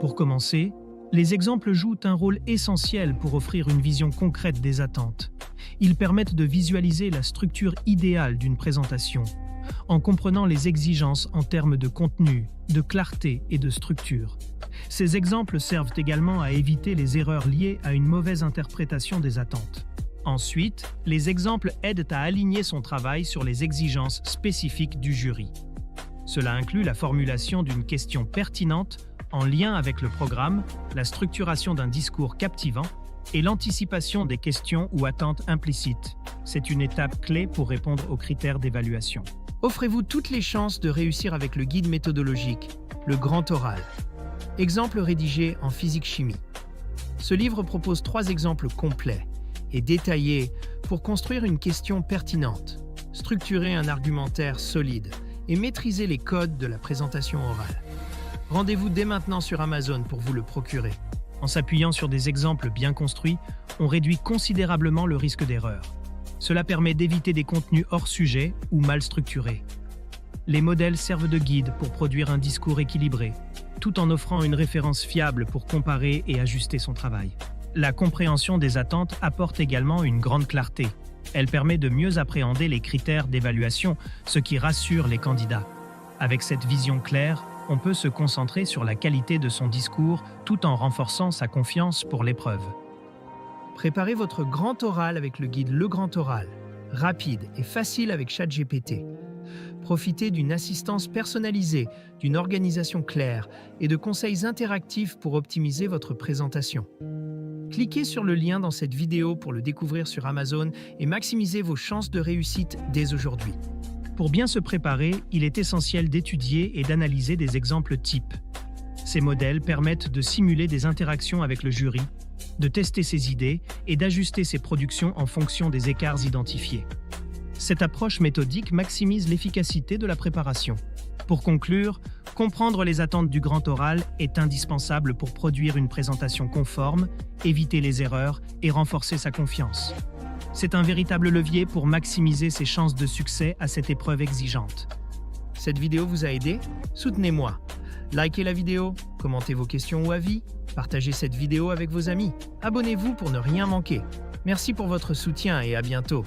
Pour commencer, les exemples jouent un rôle essentiel pour offrir une vision concrète des attentes. Ils permettent de visualiser la structure idéale d'une présentation, en comprenant les exigences en termes de contenu, de clarté et de structure. Ces exemples servent également à éviter les erreurs liées à une mauvaise interprétation des attentes. Ensuite, les exemples aident à aligner son travail sur les exigences spécifiques du jury. Cela inclut la formulation d'une question pertinente en lien avec le programme, la structuration d'un discours captivant et l'anticipation des questions ou attentes implicites. C'est une étape clé pour répondre aux critères d'évaluation. Offrez-vous toutes les chances de réussir avec le guide méthodologique, le grand oral. Exemple rédigé en physique-chimie. Ce livre propose 3 exemples complets et détaillés pour construire une question pertinente, structurer un argumentaire solide et maîtriser les codes de la présentation orale. Rendez-vous dès maintenant sur Amazon pour vous le procurer. En s'appuyant sur des exemples bien construits, on réduit considérablement le risque d'erreur. Cela permet d'éviter des contenus hors sujet ou mal structurés. Les modèles servent de guide pour produire un discours équilibré, tout en offrant une référence fiable pour comparer et ajuster son travail. La compréhension des attentes apporte également une grande clarté. Elle permet de mieux appréhender les critères d'évaluation, ce qui rassure les candidats. Avec cette vision claire, on peut se concentrer sur la qualité de son discours tout en renforçant sa confiance pour l'épreuve. Préparez votre grand oral avec le guide Le Grand Oral, rapide et facile avec ChatGPT. Profitez d'une assistance personnalisée, d'une organisation claire et de conseils interactifs pour optimiser votre présentation. Cliquez sur le lien dans cette vidéo pour le découvrir sur Amazon et maximisez vos chances de réussite dès aujourd'hui. Pour bien se préparer, il est essentiel d'étudier et d'analyser des exemples types. Ces modèles permettent de simuler des interactions avec le jury, de tester ses idées et d'ajuster ses productions en fonction des écarts identifiés. Cette approche méthodique maximise l'efficacité de la préparation. Pour conclure, comprendre les attentes du grand oral est indispensable pour produire une présentation conforme, éviter les erreurs et renforcer sa confiance. C'est un véritable levier pour maximiser ses chances de succès à cette épreuve exigeante. Cette vidéo vous a aidé? Soutenez-moi. Likez la vidéo, commentez vos questions ou avis, partagez cette vidéo avec vos amis. Abonnez-vous pour ne rien manquer. Merci pour votre soutien et à bientôt.